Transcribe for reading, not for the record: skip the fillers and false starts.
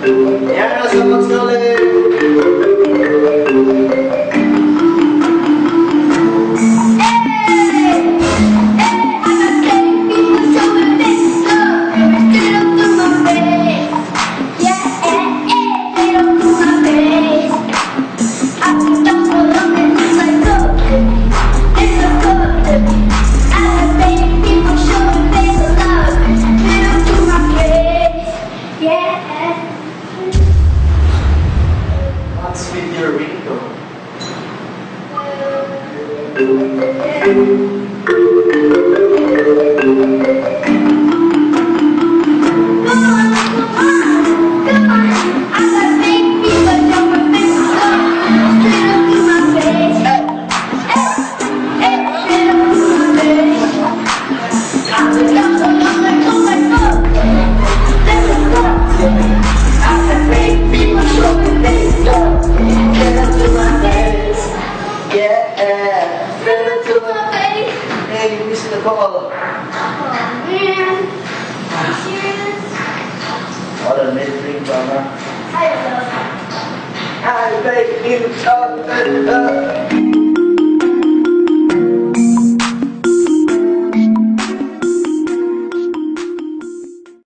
Yes, let's go, what's with your ringtone? Hey, you missed the call. What a mid-ring, brother. I beg you,